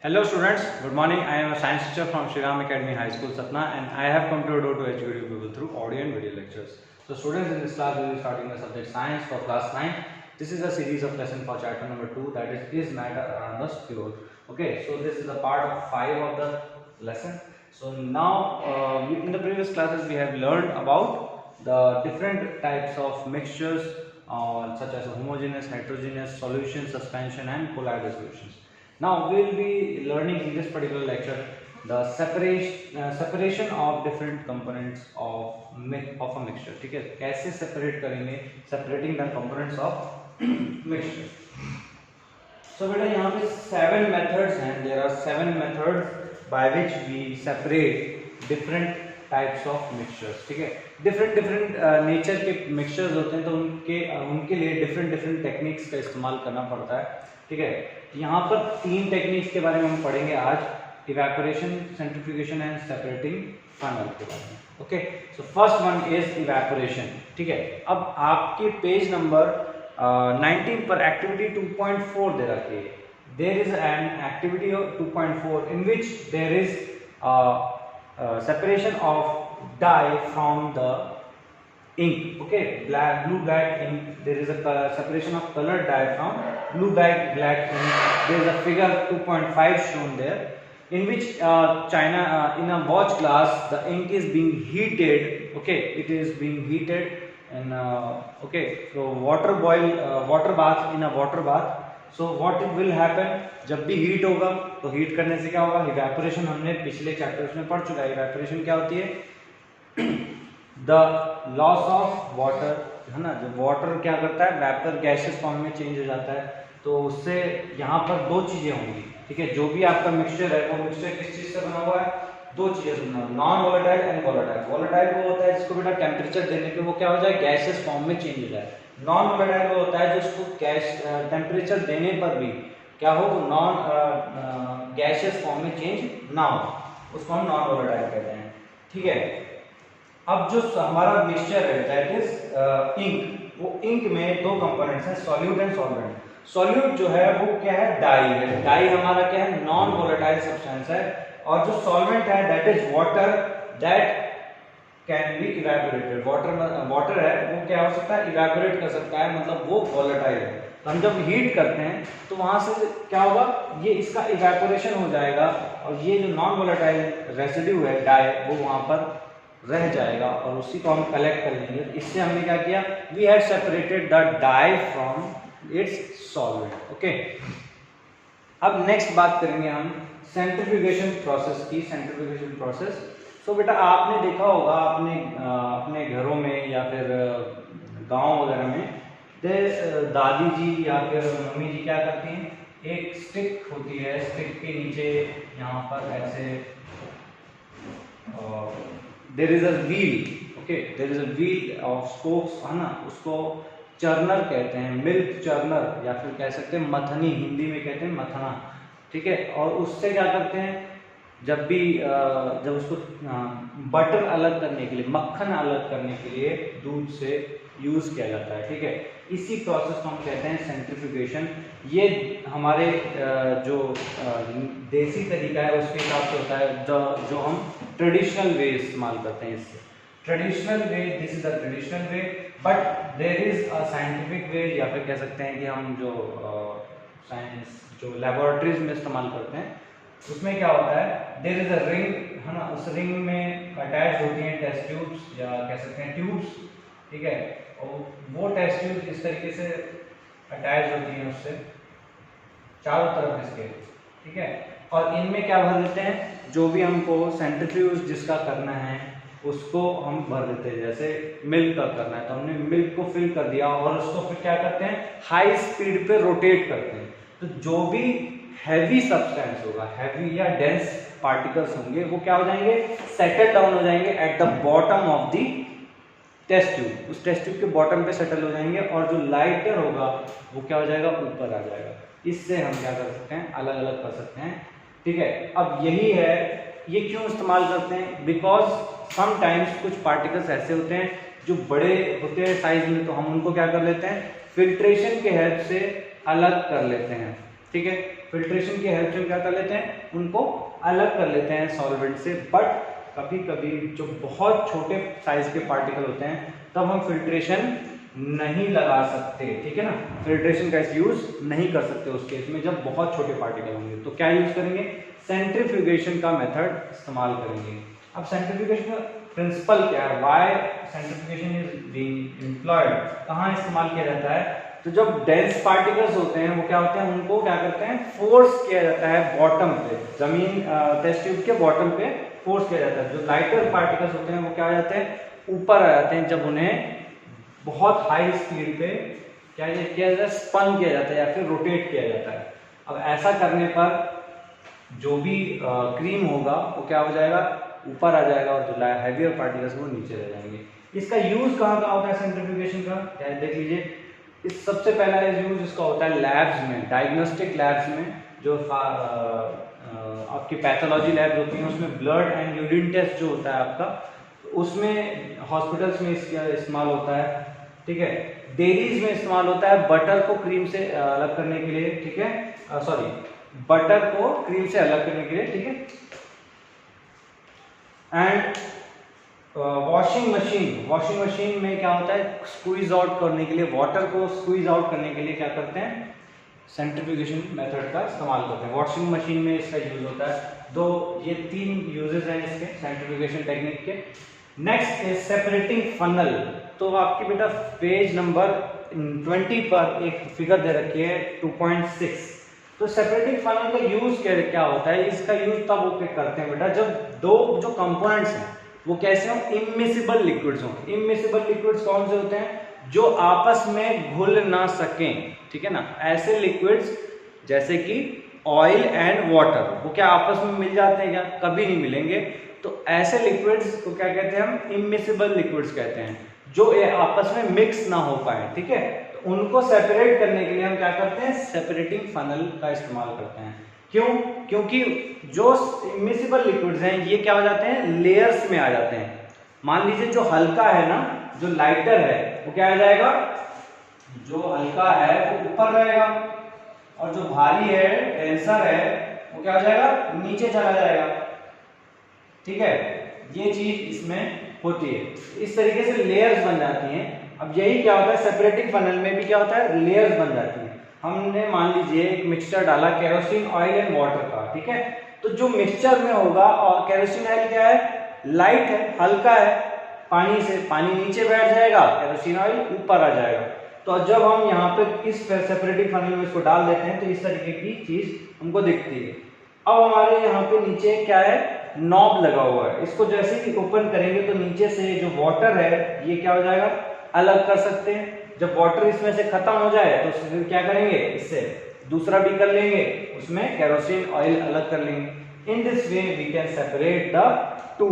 Hello students, good morning. I am a science teacher from Shriram Academy High School, Satna, and I have come to your door to educate you people through audio and video lectures. So students, in this class we will be starting the subject science for class 9. This is a series of lesson for chapter number 2, that is matter around the sphere. Okay, so this is the part of 5 of the lesson. So now in the previous classes we have learned about the different types of mixtures such as homogeneous, heterogeneous, solution, suspension and colloidal solutions. Now we will be learning in this particular lecture the separation of different components of a mixture. ठीक है, कैसे separate करेंगे, separating the components of mixture. So बेटा यहाँ पे 7 methods हैं. There are 7 methods by which we separate different types of mixtures. ठीक है, different nature के mixtures होते हैं, तो उनके लिए different techniques का इस्तेमाल करना पड़ता है. ठीक है, यहाँ पर 3 टेक्निक्स के बारे में हम पढ़ेंगे आज, evaporation, centrifugation and separating funnel के बारे में. Okay, so first one is evaporation. ठीक है, अब आपके पेज नंबर 19 पर एक्टिविटी 2.4 दे रखी है. There is an activity 2.4 in which there is separation of dye from the ink. Okay, blue black ink. There is a separation of colored dye from blue black ink. There is a figure 2.5 shown there, in which in a watch glass the ink is being heated. Okay, it is being heated in so water bath, in a water bath. So what will happen, जब भी heat होगा तो heat करने से क्या होगा, evaporation. हमने पिछले चैप्टर्स में पढ़ चुका है. इवेपोरेशन क्या होती है, द लॉस ऑफ वाटर, है ना. जब वाटर क्या करता है, वेपर गैसेस फॉर्म में चेंज हो जाता है, तो उससे यहाँ पर 2 चीजें होंगी. ठीक है, जो भी आपका मिक्सचर है वो मिक्सचर किस चीज से बना हुआ है, 2 चीजें से बना हुआ है, non volatile and volatile. Volatile वो होता है जिसको बेटा टेम्परेचर देने पे वो क्या हो जाए, गैसेस फॉर्म में चेंज हो जाए. नॉन वोलेटाइल वो होता है जिसको टेम्परेचर देने पर भी क्या हो, नॉन गैसेस फॉर्म में चेंज ना हो, उसको हम नॉन वोलेटाइल कहते हैं. ठीक है, अब जो हमारा मिक्सचर है दैट इज इंक, वो इंक में 2 कंपोनेंट्स हैं, सॉल्यूट एंड सॉल्वेंट. सॉल्यूट जो है वो क्या है, डाई है. डाई हमारा क्या है, नॉन वोलेटाइल सब्सटेंस है. और जो सॉल्वेंट है that is water, that can be evaporated. Water है वो क्या हो सकता है, इवेपोरेट कर सकता है, मतलब वो वोलेटाइल है. तो हम जब हीट करते हैं तो वहां से क्या होगा, ये इसका इवेपोरेशन हो जाएगा और ये जो नॉन वोलेटाइल रेसिड्यू है डाई वो वहां पर रह जाएगा और उसी को हम कलेक्ट कर लेंगे. इससे हमने क्या किया, we have separated the dye from its solvent. Okay, अब नेक्स्ट बात करेंगे हम सेंट्रीफ्यूगेशन प्रोसेस की. सेंट्रीफ्यूगेशन प्रोसेस, सो बेटा आपने देखा होगा अपने घरों में या फिर गांव वगैरह में दादी जी या फिर मम्मी जी क्या करती हैं, एक स्टिक होती है, स्टिक के नीचे यहाँ पर ऐसे there is a wheel. Okay, there is a wheel of spokes, है ना, उसको चर्नर कहते हैं, मिल्क चर्नर, या फिर कह सकते हैं मथनी, हिंदी में कहते हैं मथना. ठीक है, और उससे क्या करते हैं, जब उसको बटर अलग करने के लिए, मक्खन अलग करने के लिए दूध से यूज किया जाता है. ठीक है, इसी प्रोसेस को हम कहते हैं सेंट्रीफ्यूगेशन. ये हमारे जो देसी तरीका है उसके हिसाब से होता है, जो हम ट्रेडिशनल वे इस्तेमाल करते हैं. इससे traditional way, this is the traditional way, but there is a scientific way, या फिर कह सकते हैं कि हम जो साइंस जो लेबोरेटरीज में इस्तेमाल करते हैं उसमें क्या होता है, देयर इज अ रिंग, है ना, उस रिंग में अटैच होती हैं टेस्ट ट्यूब्स या कह सकते हैं ट्यूब्स. ठीक है, और वो टेस्ट ट्यूब्स इस तरीके से अटैच होती हैं उससे चारों तरफ इसके. ठीक है, और इनमें क्या भर देते हैं, जो भी हमको सेंट्रीफ्यूज जिसका करना है उसको हम भर देते हैं. जैसे मिल्क का करना है तो हमने मिल्क को फिल कर दिया और उसको फिर क्या करते हैं, हाई स्पीड पे रोटेट करते हैं. तो जो भी हैवी सब्सटेंस होगा, हैवी या डेंस पार्टिकल्स होंगे, वो क्या हो जाएंगे, सेटल डाउन हो जाएंगे at the bottom of the test tube. उस टेस्ट ट्यूब के बॉटम पे सेटल हो जाएंगे और जो लाइटर होगा वो क्या हो जाएगा, ऊपर आ जाएगा. इससे हम क्या कर सकते हैं, अलग अलग कर सकते हैं. ठीक है, अब यही है, ये क्यों इस्तेमाल करते हैं, बिकॉज समटाइम्स कुछ पार्टिकल्स ऐसे होते हैं जो बड़े होते हैं साइज में, तो हम उनको क्या कर लेते हैं, फिल्ट्रेशन के हेल्प से अलग कर लेते हैं. ठीक है, फिल्ट्रेशन की हेल्प से हम क्या कर लेते हैं, उनको अलग कर लेते हैं सॉल्वेंट से। बट कभी कभी जो बहुत छोटे साइज के पार्टिकल होते हैं तब हम फिल्ट्रेशन नहीं लगा सकते, ठीक है ना, फिल्ट्रेशन का यूज नहीं कर सकते उस केस में जब बहुत छोटे पार्टिकल होंगे। तो क्या यूज करेंगे, सेंट्रीफ्यूगेशन का मेथड इस्तेमाल करेंगे। अब सेंट्रीफ्यूगेशन का प्रिंसिपल क्या है, why centrifugation is being employed, कहाँ इस्तेमाल किया जाता है, तो जब डेंस पार्टिकल्स होते हैं वो क्या होते हैं, उनको क्या करते हैं, फोर्स किया जाता है बॉटम पे, जमीन टेस्ट ट्यूब के बॉटम पे फोर्स किया जाता है। जो लाइटर पार्टिकल्स होते हैं वो क्या आ जाते हैं, ऊपर आ जाते हैं जब उन्हें बहुत हाई स्पीड पे क्या किया जाता है, स्पन किया जाता है या फिर रोटेट किया जाता है। अब ऐसा करने पर जो भी क्रीम होगा वो क्या हो जाएगा, ऊपर आ जाएगा और जो हैवियर पार्टिकल्स वो नीचे रह जाएंगे। इसका यूज कहाँ का होता है सेंट्रीफ्यूगेशन का, क्या देख लीजिए। इस सबसे पहला यूज इसका होता है लैब्स में, डायग्नोस्टिक लैब्स में, जो आपकी पैथोलॉजी लैब्स होती हैं उसमें ब्लड एंड यूरिन टेस्ट जो होता है आपका, उसमें हॉस्पिटल्स में इसका इस्तेमाल होता है, ठीक है। डेयरीज में इस्तेमाल होता है बटर को क्रीम से अलग करने के लिए, ठीक है, सॉरी बटर को क्रीम से अलग करने के लिए, ठीक है। एंड वॉशिंग मशीन में क्या होता है, स्क्वीज आउट करने के लिए, वाटर को स्क्वीज आउट करने के लिए क्या करते हैं, सेंट्रीफ्यूगेशन मेथड का इस्तेमाल करते हैं। वॉशिंग मशीन में इसका यूज होता है। दो ये तीन यूजेस हैं इसके सेंट्रीफ्यूगेशन टेक्निक के। Next is separating funnel. तो आपकी बेटा पेज नंबर 20 पर एक फिगर दे रखी है 2.6। तो सेपरेटिंग फनल का यूज क्या होता है, इसका यूज तब वो करते हैं बेटा जब दो जो कंपोनेंट्स हैं वो कैसे हो, इमिसिबल लिक्विड्स हो। इमिसिबल लिक्विड्स कौन से होते हैं, जो आपस में घुल ना सकें, ठीक है ना। ऐसे लिक्विड्स जैसे कि ऑयल एंड वाटर, वो क्या आपस में मिल जाते हैं क्या, कभी नहीं मिलेंगे। तो ऐसे लिक्विड्स को क्या कहते हैं हम, इमिसिबल लिक्विड्स कहते हैं, जो ये आपस में मिक्स ना हो पाए, ठीक है। तो उनको सेपरेट करने के लिए हम क्या करते हैं, सेपरेटिंग फनल का इस्तेमाल करते हैं। क्यों, क्योंकि जो इमिसिबल लिक्विड्स हैं ये क्या हो जाते हैं, लेयर्स में आ जाते हैं। मान लीजिए जो हल्का है ना, जो लाइटर है वो क्या आ जाएगा, जो हल्का है वो ऊपर रहेगा और जो भारी है डेंसर है वो क्या हो जाएगा, नीचे चला जाएगा, ठीक है। ये चीज इसमें होती है, इस तरीके से लेयर्स बन जाती हैं। अब यही क्या होता है, सेपरेटिंग फनल में भी क्या होता है, लेयर्स बन जाती हैं। हमने मान लीजिए एक मिक्सचर डाला केरोसिन ऑयल एंड वाटर का, ठीक है। तो जो मिक्सचर में होगा, और केरोसिन ऑयल क्या है, लाइट है, हल्का है, पानी से पानी नीचे बैठ जाएगा, केरोसिन ऑयल ऊपर आ जाएगा। तो जब हम यहाँ पे इस सेपरेटिंग फनल में इसको डाल देते हैं तो इस तरीके की चीज हमको दिखती है। अब हमारे यहाँ पे नीचे क्या है, नॉब लगा हुआ है। इसको जैसे ही ओपन करेंगे तो नीचे से जो वाटर है ये क्या हो जाएगा, अलग कर सकते हैं। जब वाटर इसमें से खत्म हो जाए तो फिर क्या करेंगे, इससे दूसरा भी कर लेंगे, उसमें केरोसिन ऑयल अलग कर लेंगे। In this way we can separate the two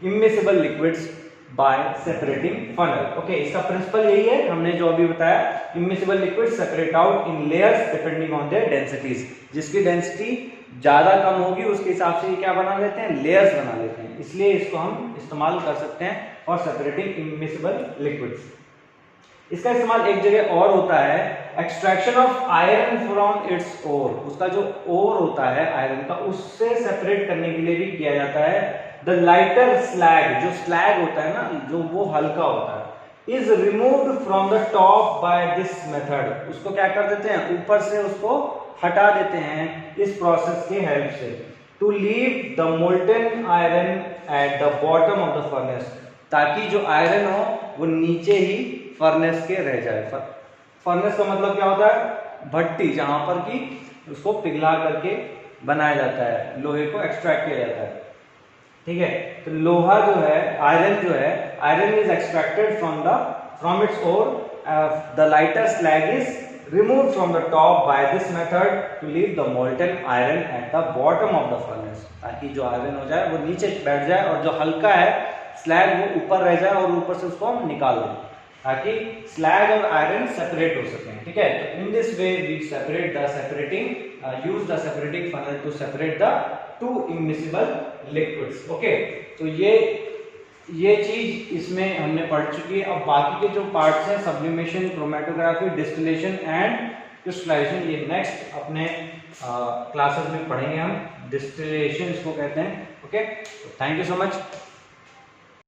immiscible liquids by separating funnel. Okay, इसका प्रिंसिपल यही है, हमने जो अभी बताया, immiscible liquids separate out in layers depending on their densities. जिसकी डेंसिटी ज्यादा कम होगी उसके हिसाब से क्या बना लेते हैं, लेयर्स बना लेते हैं। इसलिए इसको हम इस्तेमाल कर सकते हैं फॉर सेपरेटिंग इमिसिबल लिक्विड्स। इसका इस्तेमाल एक जगह और होता है, extraction of iron from its ore. उसका जो ओर होता है आयरन का, उससे सेपरेट करने के लिए भी किया जाता है। द लाइटर स्लैग, जो स्लैग होता है ना, जो वो हल्का होता है, is removed from the top by this method. उसको क्या कर देते हैं, ऊपर से उसको हटा देते हैं इस प्रोसेस के हेल्प से, to leave the molten iron at the bottom of the furnace, ताकि जो आयरन हो वो नीचे ही फर्नेस के रह जाए। फर्नेस का मतलब क्या होता है, भट्टी, जहां पर कि उसको पिघला करके बनाया जाता है, लोहे को एक्सट्रैक्ट किया जाता है, ठीक है। तो लोहा जो है, आयरन जो है, iron is extracted from its ore, the lighter slag is removed from the top by this method to leave the molten iron at the bottom of the furnace, ताकि जो आयरन हो जाए वो नीचे बैठ जाए और जो हल्का है स्लैग वो ऊपर रह जाए और ऊपर से उसको हम निकाल दें, ताकि स्लैग और आयरन सेपरेट हो सकें, ठीक है। तो in this way we separate the separating use the separating funnel to separate the two immiscible liquids. Okay, तो ये चीज इसमें हमने पढ़ चुकी है। अब बाकी के जो पार्ट्स हैं, sublimation, chromatography, distillation and crystallisation ये नेक्स्ट अपने क्लासेस में पढ़ेंगे हम, डिस्टिलेशन इसको कहते हैं। Okay, thank you so much.